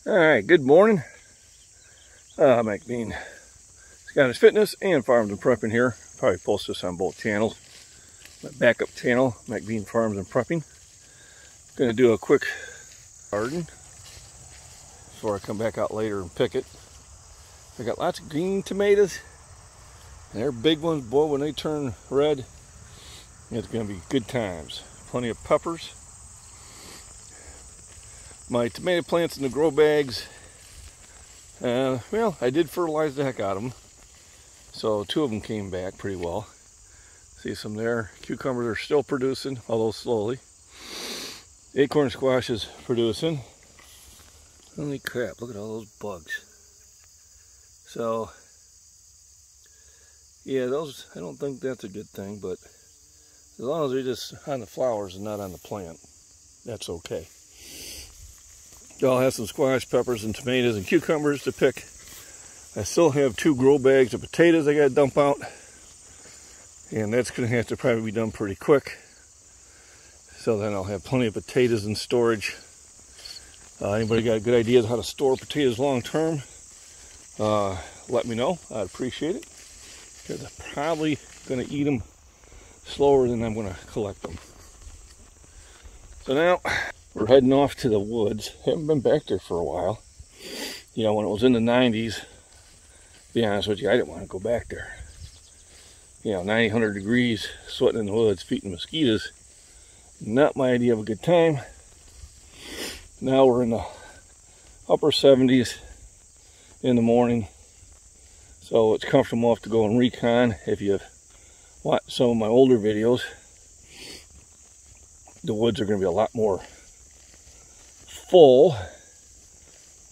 Alright, good morning. MacBean, Scottish Fitness and Farms and Prepping here. Probably post this on both channels. My backup channel, MacBean Farms and Prepping. Gonna do a quick garden before I come back out later and pick it. I got lots of green tomatoes. And they're big ones, boy, when they turn red, it's gonna be good times. Plenty of peppers. My tomato plants in the grow bags, well, I did fertilize the heck out of them. So 2 of them came back pretty well. See some there. Cucumbers are still producing, although slowly. Acorn squash is producing. Holy crap, look at all those bugs. So, yeah, those, I don't think that's a good thing, but as long as they're just on the flowers and not on the plant, that's okay. I'll have some squash, peppers, and tomatoes and cucumbers to pick. I still have 2 grow bags of potatoes I got to dump out. And that's going to have to probably be done pretty quick. So then I'll have plenty of potatoes in storage. Anybody got good ideas how to store potatoes long term? Let me know. I'd appreciate it. Because I'm probably going to eat them slower than I'm going to collect them. So now we're heading off to the woods. Haven't been back there for a while. You know, when it was in the 90s, to be honest with you, I didn't want to go back there. You know, 90, 100 degrees, sweating in the woods, feeding mosquitoes. Not my idea of a good time. Now we're in the upper 70s in the morning. So it's comfortable enough to go and recon. If you've watched some of my older videos, the woods are going to be a lot more full,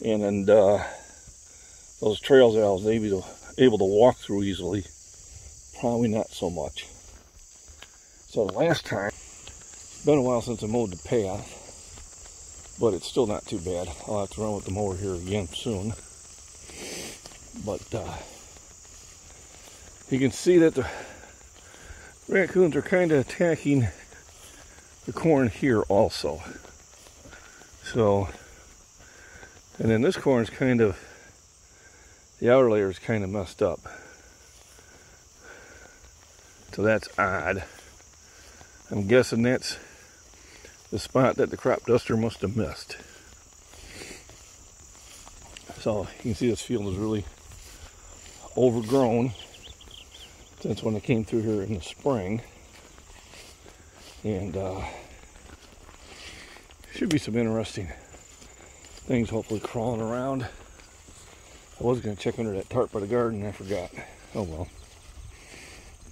and then those trails that I was able to walk through easily, probably not so much. So the last time, it's been a while since I mowed the path, but it's still not too bad. I'll have to run with the mower here again soon. But you can see that the raccoons are kind of attacking the corn here also. So, and then this corn's kind of, the outer layer is kind of messed up. So that's odd. I'm guessing that's the spot that the crop duster must have missed. So you can see this field is really overgrown since when I came through here in the spring. And should be some interesting things hopefully crawling around. I was going to check under that tarp by the garden and I forgot. Oh well.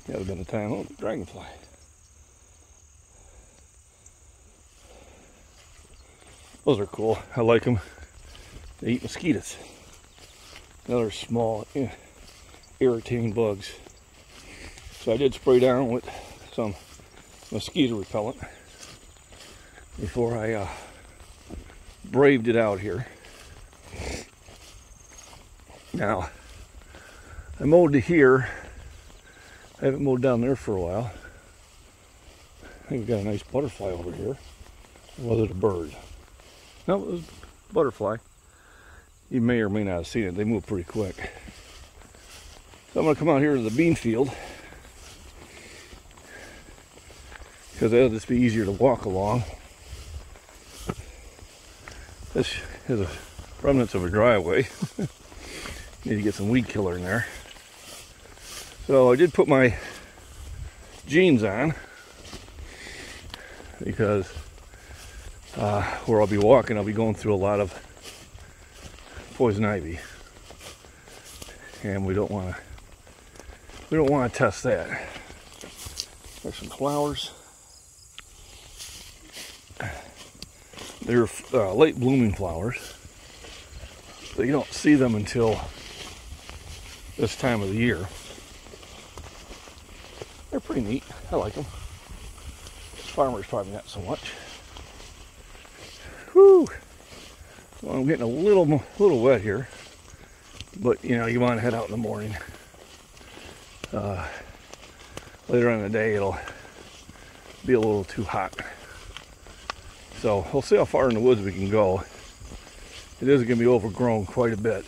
That would have been the time. Oh, dragonfly. Those are cool. I like them. They eat mosquitoes. Another small, irritating bugs. So I did spray down with some mosquito repellent before I braved it out here. Now, I mowed to here. I haven't mowed down there for a while. I think we've got a nice butterfly over here. Or was it a bird? No, it was a butterfly. You may or may not have seen it. They move pretty quick. So I'm going to come out here to the bean field, because that'll just be easier to walk along. This is a remnants of a driveway. Need to get some weed killer in there. So I did put my jeans on, because where I'll be walking, I'll be going through a lot of poison ivy, and we don't want to test that. There's some flowers. They're late blooming flowers, so you don't see them until this time of the year. They're pretty neat. I like them. Farmers probably not so much. Whew. Well, I'm getting a little wet here, but you know, you want to head out in the morning. Later on in the day, it'll be a little too hot. So we'll see how far in the woods we can go. It is going to be overgrown quite a bit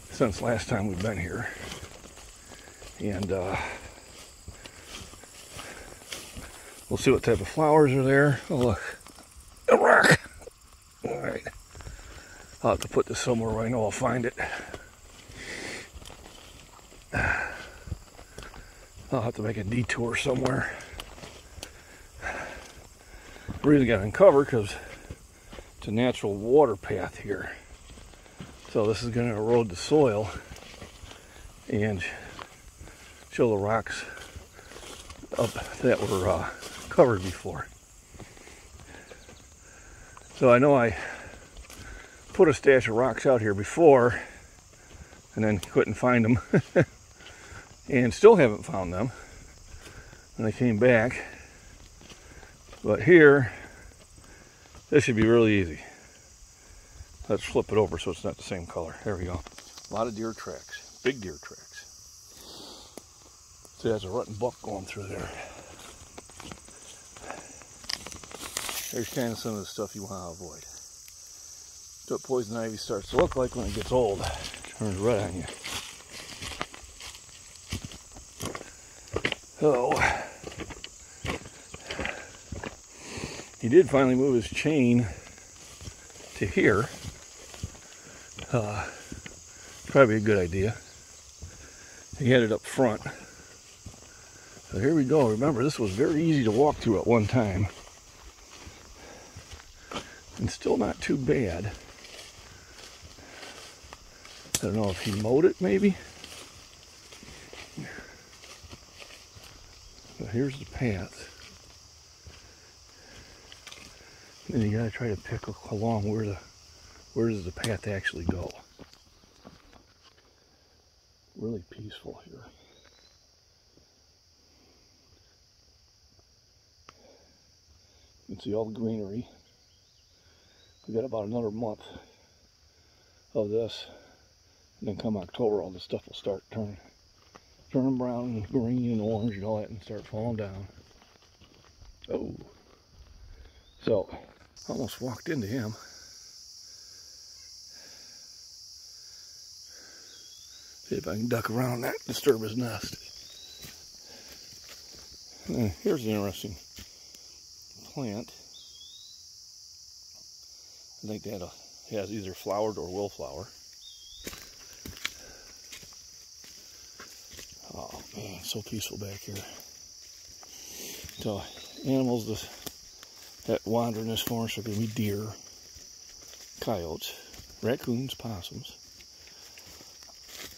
since last time we've been here. And we'll see what type of flowers are there. Oh look, a rock. Alright, I'll have to put this somewhere where I know I'll find it. I'll have to make a detour somewhere. The reason I got it uncovered because it's a natural water path here. So this is going to erode the soil and show the rocks up that were covered before. So I know I put a stash of rocks out here before and then couldn't find them and still haven't found them when I came back. But here, this should be really easy. Let's flip it over so it's not the same color. There we go. A lot of deer tracks, big deer tracks. See, there's a rutting buck going through there. There's kind of some of the stuff you want to avoid. That's what poison ivy starts to look like when it gets old. It turns red on you. So, he did finally move his chain to here. Probably a good idea. He had it up front. So here we go. Remember, this was very easy to walk through at one time. And still not too bad. I don't know if he mowed it, maybe. But here's the path. And you gotta try to pick along where does the path actually go. Really peaceful here. You can see all the greenery. We got about another month of this, and then come October, all this stuff will start turning brown and green and orange and all that, and start falling down. Oh, so almost walked into him. See if I can duck around that, disturb his nest. Here's an interesting plant. I think that has either flowered or will flower. Oh man, so peaceful back here. So animals that wander in this forest are going to be deer, coyotes, raccoons, possums,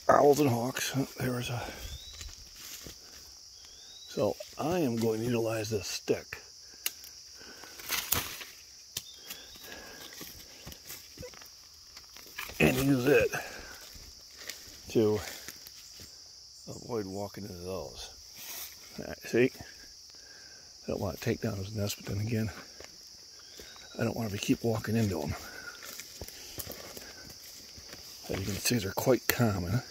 owls, and hawks. There's a. So I am going to utilize this stick. And use it to avoid walking into those. Right, see? I don't want to take down his nest, but then again, I don't want to keep walking into them. As you can see, they're quite common.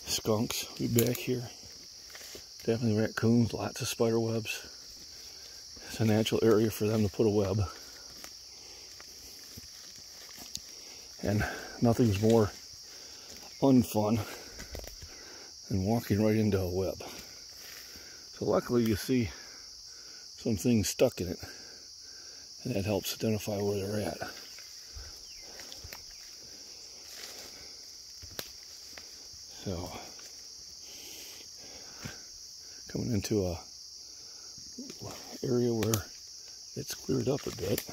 Skunks will be back here. Definitely raccoons, lots of spider webs. It's a natural area for them to put a web. And nothing's more unfun than walking right into a web. So luckily you see some things stuck in it, and that helps identify where they're at. So, coming into a area where it's cleared up a bit,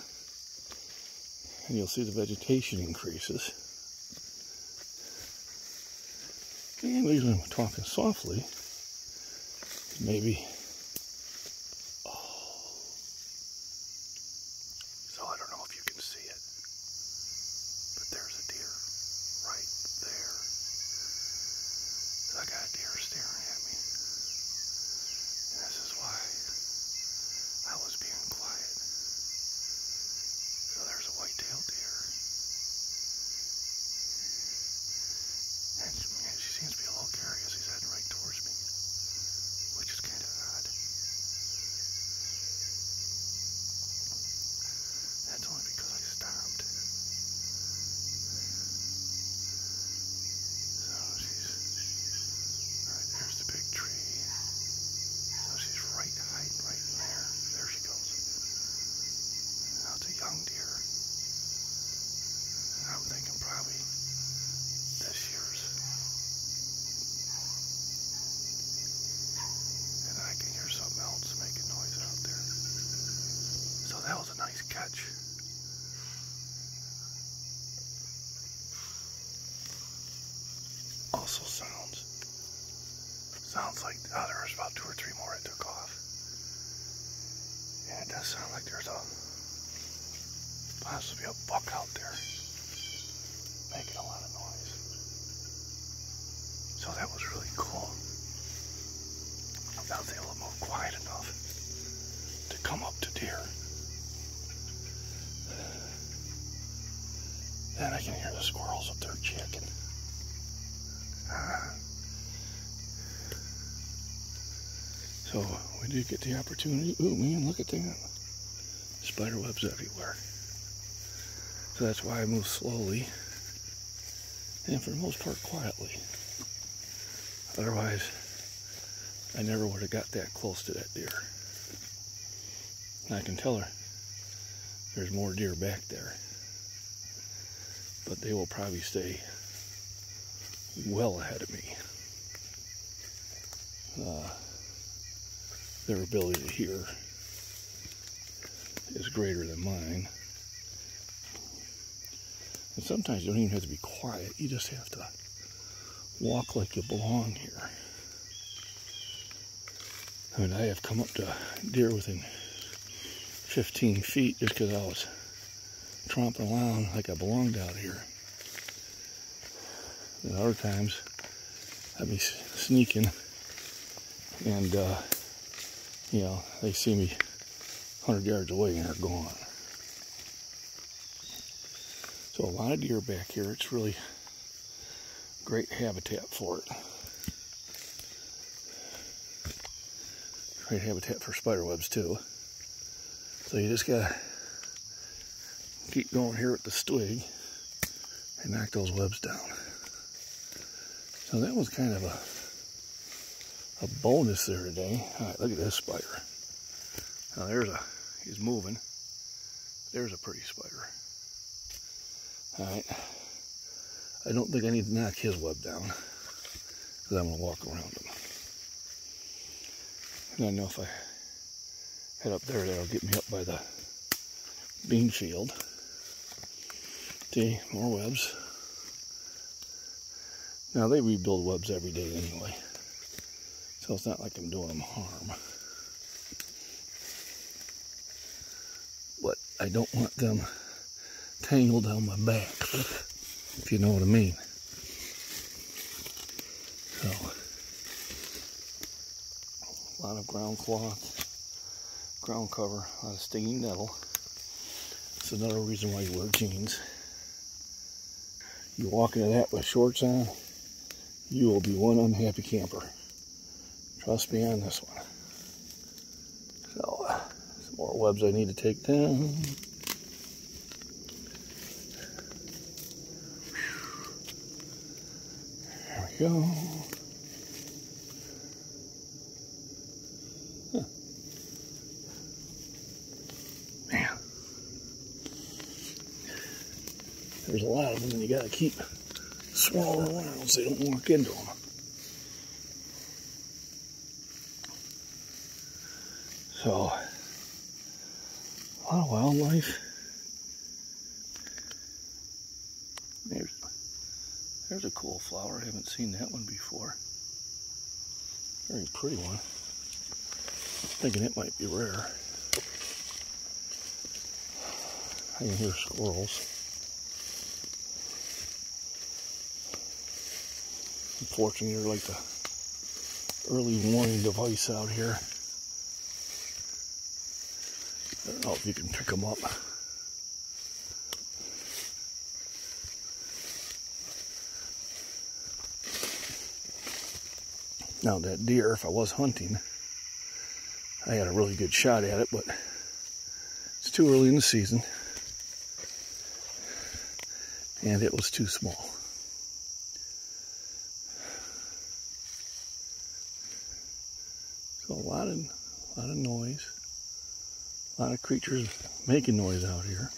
and you'll see the vegetation increases. And the reason I'm talking softly, maybe, so I don't know if you can see it, but there's a deer right there. So I got a deer staring at me, and this is why I was being quiet. So there's a white-tailed deer. And man, she seems to be a little curious. He's heading right towards me, which is kind of also sounds like, oh, there was about 2 or 3 more that took off. And it does sound like there's possibly a buck out there making a lot of noise. So that was really cool. I was able to move quiet enough to come up to deer. Then I can hear the squirrels up there checking. So we did get the opportunity. Ooh, man, look at that. Spider webs everywhere. So that's why I move slowly. And for the most part, quietly. Otherwise, I never would have got that close to that deer. And I can tell her there's more deer back there. But they will probably stay well ahead of me. Their ability to hear is greater than mine. And sometimes you don't even have to be quiet. You just have to walk like you belong here. I mean, I have come up to deer within 15 feet just because I was tromping around like I belonged out here. And other times, I'd be sneaking and, you know, they see me 100 yards away and they're gone. So a lot of deer back here. It's really great habitat for it. Great habitat for spider webs too. So you just gotta keep going here with the twig and knock those webs down. So that was kind of a bonus there today. All right, look at this spider. Now he's moving. There's a pretty spider. All right. I don't think I need to knock his web down because I'm going to walk around him. And I know if I head up there, that'll get me up by the bean field. See, more webs. Now they rebuild webs every day anyway, so it's not like I'm doing them harm. But I don't want them tangled down my back, if you know what I mean. So, a lot of ground cloth, ground cover, a lot of stinging nettle. It's another reason why you wear jeans. You walk into that with shorts on, you will be one unhappy camper. Trust me on this one. So, some more webs I need to take down. There we go. Huh. Man. There's a lot of them and you gotta keep swirling around so they don't walk into them. So, a lot of wildlife. There's a cool flower. I haven't seen that one before. Very pretty one. Thinking it might be rare. I can hear squirrels. Unfortunately, they're like the early warning device out here. I don't know if you can pick them up. Now that deer, if I was hunting, I had a really good shot at it, but it's too early in the season. And it was too small. So a lot of noise. A lot of creatures making noise out here.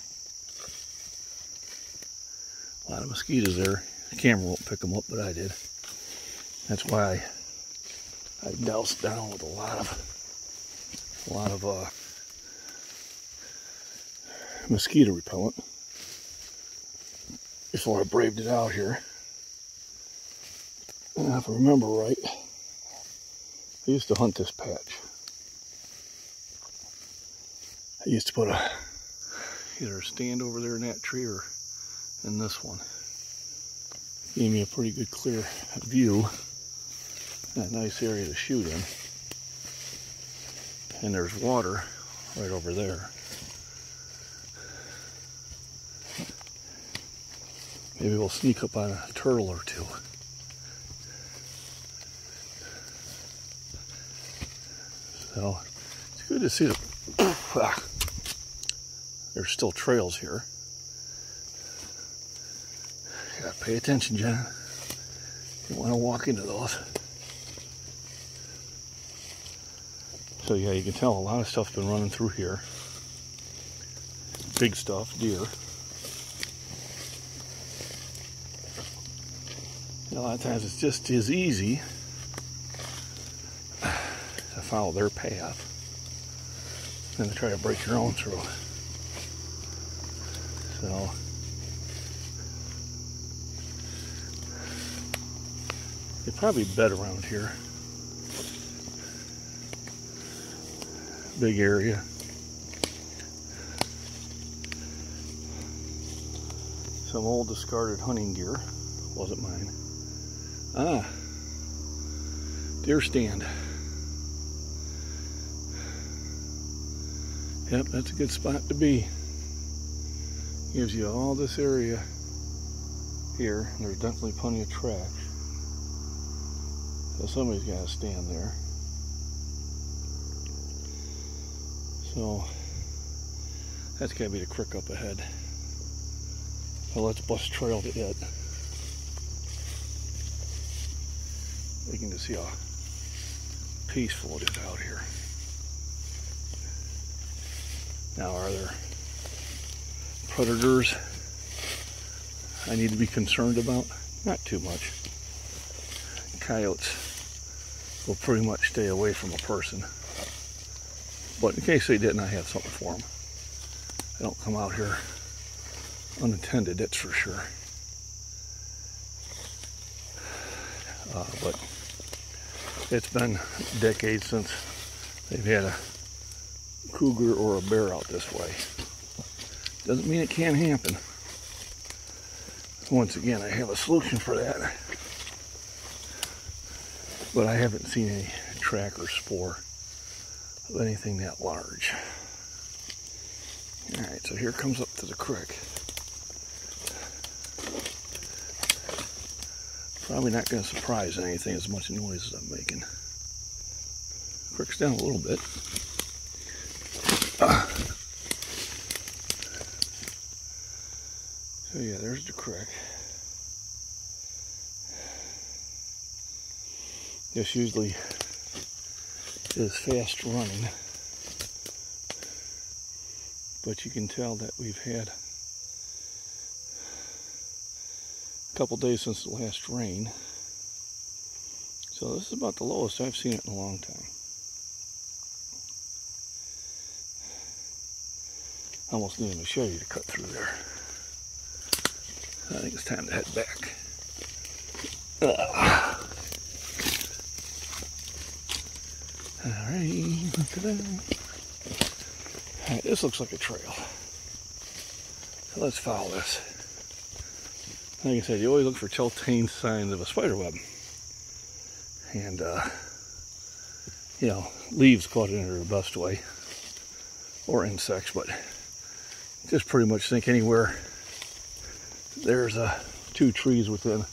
A lot of mosquitoes there. The camera won't pick them up, but I did. That's why I doused down with a lot of mosquito repellent before I braved it out here. And if I remember right, I used to hunt this patch. I used to put either a stand over there in that tree or in this one. Gave me a pretty good clear view. A nice area to shoot in. And there's water right over there. Maybe we'll sneak up on a turtle or two. So it's good to see there's still trails here. You gotta pay attention, John. You want to walk into those. So yeah, you can tell a lot of stuff's been running through here. Big stuff, deer. And a lot of times it's just as easy to follow their path than to try to break your own through. So they probably bed around here. Big area. Some old discarded hunting gear. Wasn't mine. Ah, deer stand. Yep, that's a good spot to be. Gives you all this area here. There's definitely plenty of tracks. So somebody's got to stand there. So that's got to be the creek up ahead. So let's bust trail to it. You can just see how peaceful it is out here. Now, are there predators I need to be concerned about? Not too much. Coyotes will pretty much stay away from a person. But in case they didn't, I have something for them. They don't come out here unattended, that's for sure. But it's been decades since they've had a cougar or a bear out this way. Doesn't mean it can't happen. Once again, I have a solution for that. But I haven't seen any track or spoor of anything that large. Alright, so here comes up to the creek. Probably not going to surprise anything as much noise as I'm making. Creek's down a little bit. So yeah, there's the creek. This usually is fast running, but you can tell that we've had a couple days since the last rain. So this is about the lowest I've seen it in a long time. Almost need a machete to cut through there. I think it's time to head back. Alright, look at that. Alright, this looks like a trail. So let's follow this. Like I said, you always look for telltale signs of a spider web. And, you know, leaves caught in it are the best way. Or insects, but just pretty much think anywhere there's two trees within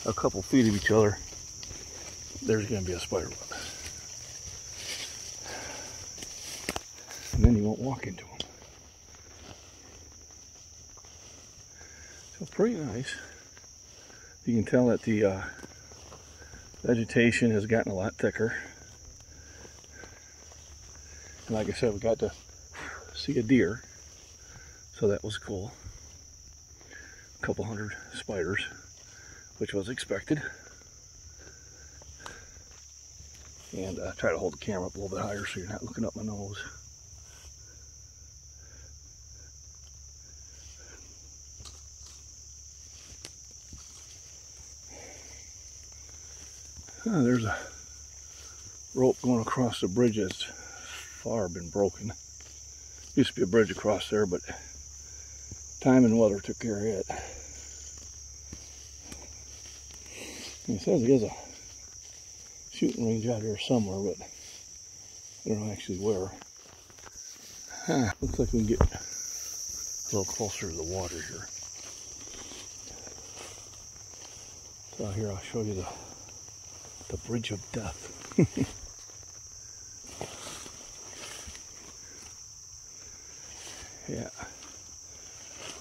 a couple feet of each other, there's going to be a spider web. And then you won't walk into them. So pretty nice. You can tell that the vegetation has gotten a lot thicker. And like I said, we got to see a deer, so that was cool. A couple hundred spiders, which was expected. And try to hold the camera up a little bit higher so you're not looking up my nose. There's a rope going across the bridge that's far been broken. Used to be a bridge across there, but time and weather took care of it. And it says he has a shooting range out here somewhere, but I don't know actually where. Looks like we can get a little closer to the water here. So here I'll show you the Bridge of Death. Yeah,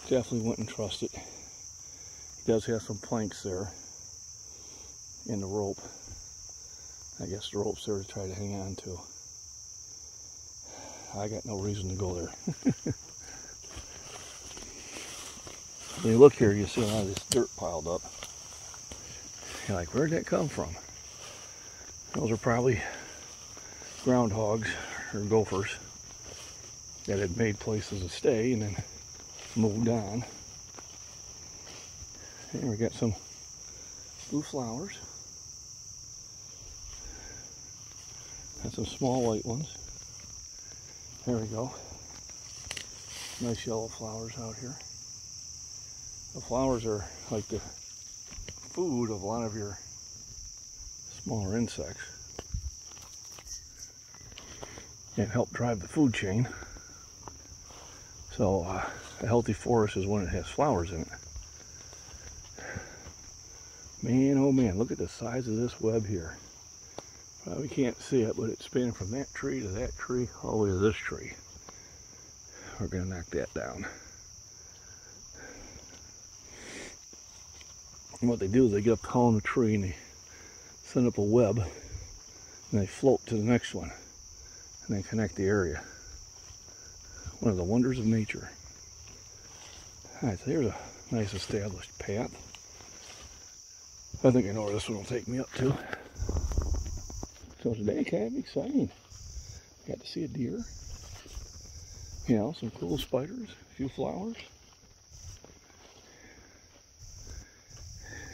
definitely wouldn't trust it. It does have some planks there in the rope. I guess the rope's there to try to hang on to. I got no reason to go there. When you look here, you see a lot of this dirt piled up. You're like, where'd that come from? Those are probably groundhogs or gophers that had made places to stay and then moved on. Here we got some blue flowers and some small white ones. There we go. Nice yellow flowers out here. The flowers are like the food of a lot of your smaller insects and help drive the food chain. So a healthy forest is when it has flowers in it. Man, oh man, look at the size of this web here. Probably can't see it, but it's spanning from that tree to that tree all the way to this tree. We're going to knock that down. And what they do is they get up tall in the tree and they send up a web and they float to the next one and they connect the area. One of the wonders of nature. Alright, so here's a nice established path. I think I know where this one will take me up to. So today, kind of exciting. Got to see a deer. You know, some cool spiders, a few flowers.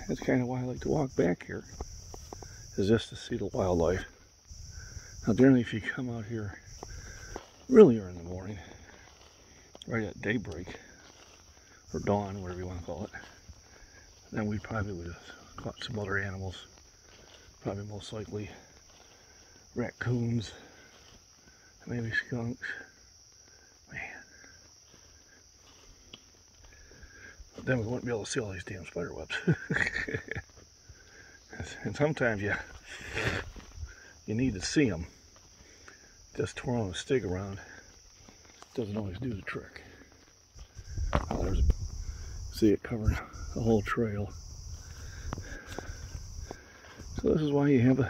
That's kind of why I like to walk back here, is just to see the wildlife. Now generally if you come out here really early in the morning, right at daybreak, or dawn, whatever you want to call it, then we probably would have caught some other animals. Probably most likely raccoons, maybe skunks. Man. But then we wouldn't be able to see all these damn spider webs. And sometimes you need to see them. Just twirling a stick around doesn't always do the trick. Oh, there's see it covering the whole trail. So this is why you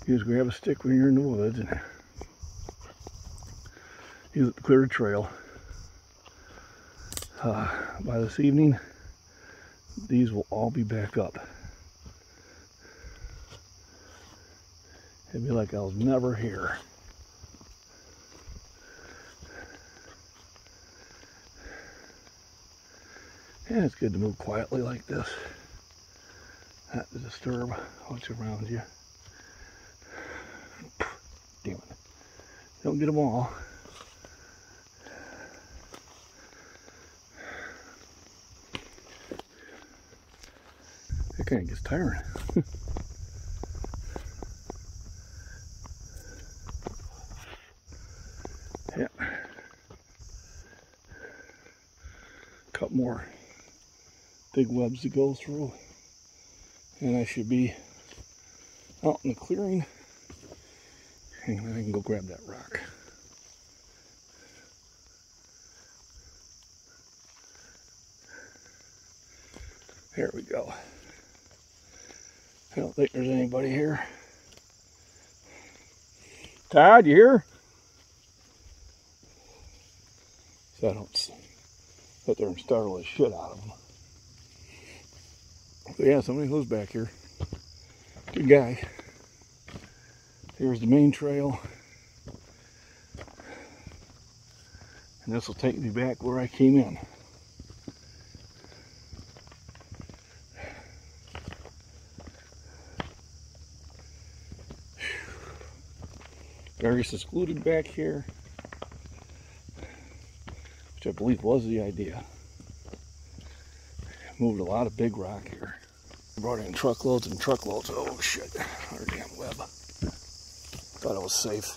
just grab a stick when you're in the woods and use it to clear the trail. By this evening, these will all be back up. It'd be like I was never here. And it's good to move quietly like this, not to disturb what's around you. Damn it. Don't get them all. It kind of gets tiring. Yeah. Couple more big webs to go through, and I should be out in the clearing, and then I can go grab that rock. There we go. I don't think there's anybody here. Todd, you here? So I don't sit there and startle the shit out of them. But yeah, somebody lives back here. Good guy. Here's the main trail. And this will take me back where I came in. Very secluded back here, which I believe was the idea. Moved a lot of big rock here. Brought in truckloads and truckloads. Oh shit, our damn web. Thought it was safe.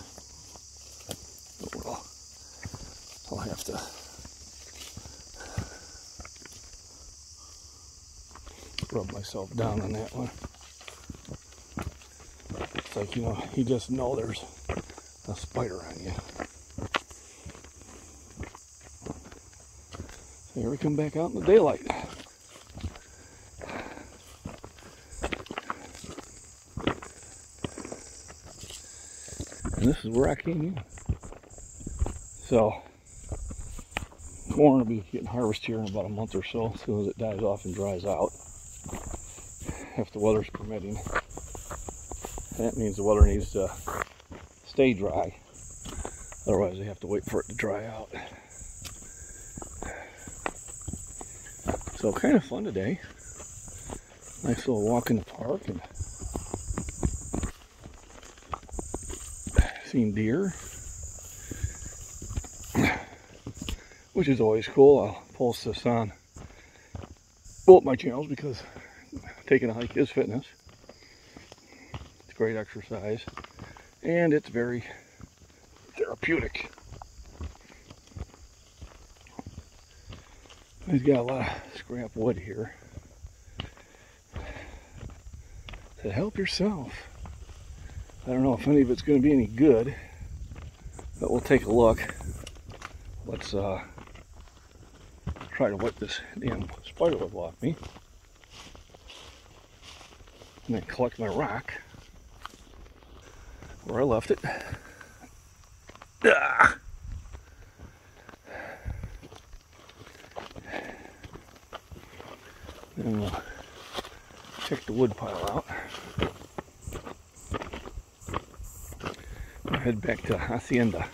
Oh well, I'll have to rub myself down on that one. It's like, you know, you just know there's a spider on you. So here we come back out in the daylight. And this is where I came in. So, corn will be getting harvested here in about a month or so, as soon as it dies off and dries out. If the weather's permitting. That means the weather needs to stay dry. Otherwise, they have to wait for it to dry out. So, kind of fun today. Nice little walk in the park and seeing deer, which is always cool. I'll post this on both my channels because taking a hike is fitness. It's great exercise and it's very therapeutic. He's got a lot of scrap wood here. To help yourself. I don't know if any of it's going to be any good, but we'll take a look. Let's try to wipe this damn spider web off me. And then collect my rock where I left it. Ah! Then we'll check the wood pile out. We'll head back to Hacienda.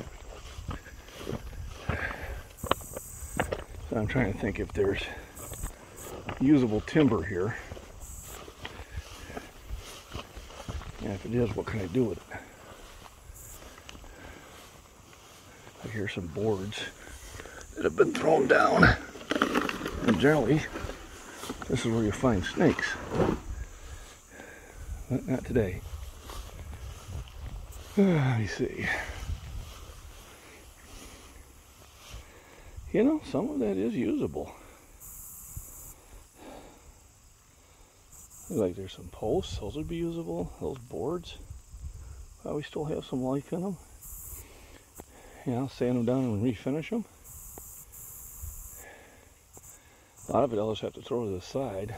So I'm trying to think if there's usable timber here. And if it is, what can I do with it? I hear some boards that have been thrown down. And generally, this is where you find snakes. But not today. Let me see. You know, some of that is usable. Looks like there's some posts. Those would be usable. Those boards probably still have some life in them. Yeah, I'll sand them down and refinish them. A lot of it I'll just have to throw to the side.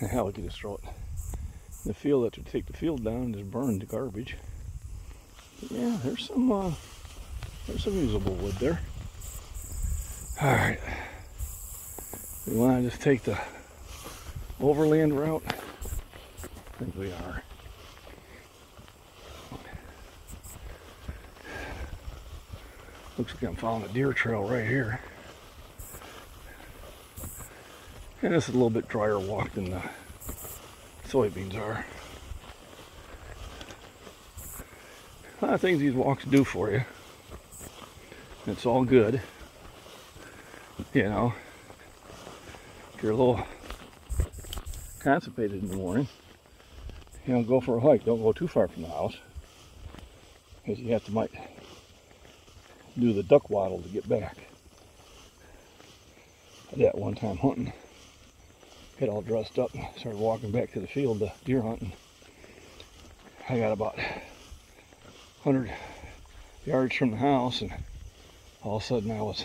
Hell, we could just throw it in the field after take the field down and just burn the garbage. But yeah, there's some usable wood there. All right, we want to just take the overland route. I think we are. Looks like I'm following a deer trail right here. And this is a little bit drier walk than the soybeans are. A lot of things these walks do for you. It's all good. You know, if you're a little constipated in the morning, you know, go for a hike. Don't go too far from the house, because you have to might do the duck waddle to get back. I did that one time hunting. Get all dressed up and started walking back to the field to deer hunting. I got about 100 yards from the house, and all of a sudden I was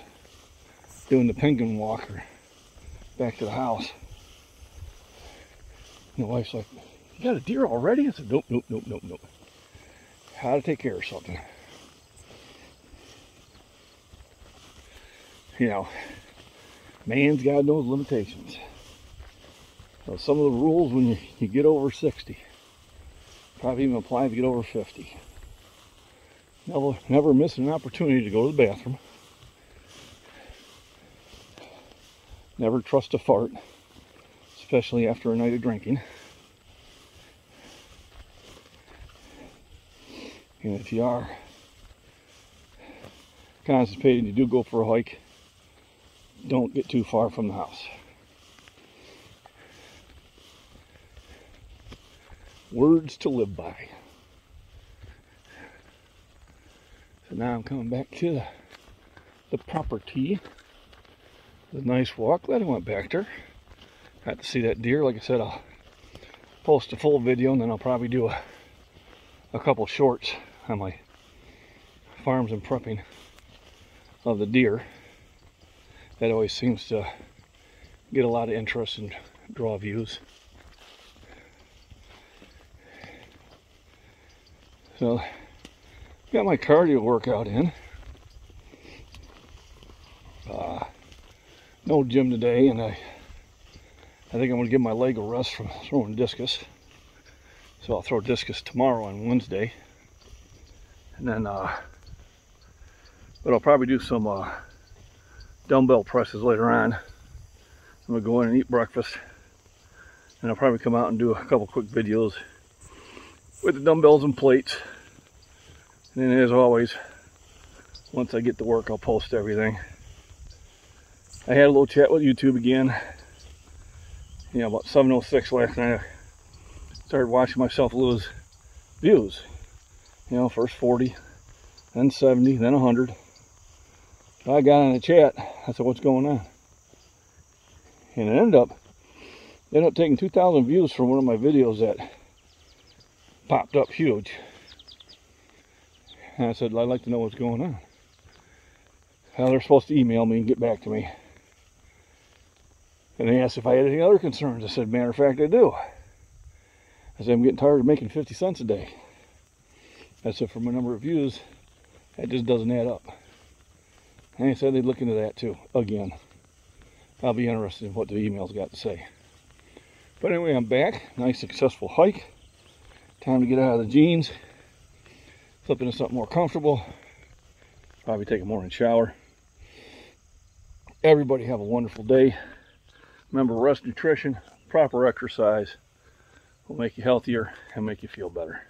doing the penguin walker back to the house. And the wife's like, "You got a deer already?" I said, "Nope, nope, nope, nope, nope. How to take care of something." You know, man's got those limitations. So some of the rules when you get over 60 probably even apply if you get over 50. Never miss an opportunity to go to the bathroom. Never trust a fart, especially after a night of drinking. And if you are constipated, you do go for a hike, don't get too far from the house. Words to live by. So now I'm coming back to the property. It was a nice walk. Glad I went back there. Got to see that deer. Like I said, I'll post a full video, and then I'll probably do a couple shorts on my farms and prepping of the deer. That always seems to get a lot of interest and draw views. So, got my cardio workout in. No gym today, and I think I'm going to give my leg a rest from throwing discus. So I'll throw discus tomorrow on Wednesday. And then, but I'll probably do some dumbbell presses later on. I'm going to go in and eat breakfast. And I'll probably come out and do a couple quick videos with the dumbbells and plates. And then, as always, once I get to work, I'll post everything. I had a little chat with YouTube again. You know, about 7:06 last night, I started watching myself lose views. You know, first 40, then 70, then 100. So I got on the chat. I said, what's going on? And it ended up taking 2,000 views from one of my videos that popped up huge. And I said, I'd like to know what's going on. Well, they're supposed to email me and get back to me. And they asked if I had any other concerns. I said, matter of fact, I do. I said, I'm getting tired of making 50 cents a day. I said, for my number of views, that just doesn't add up. And they said they'd look into that too, again. I'll be interested in what the email's got to say. But anyway, I'm back. Nice, successful hike. Time to get out of the jeans. Flip into something more comfortable. Probably take a morning shower. Everybody have a wonderful day. Remember, rest, nutrition, proper exercise will make you healthier and make you feel better.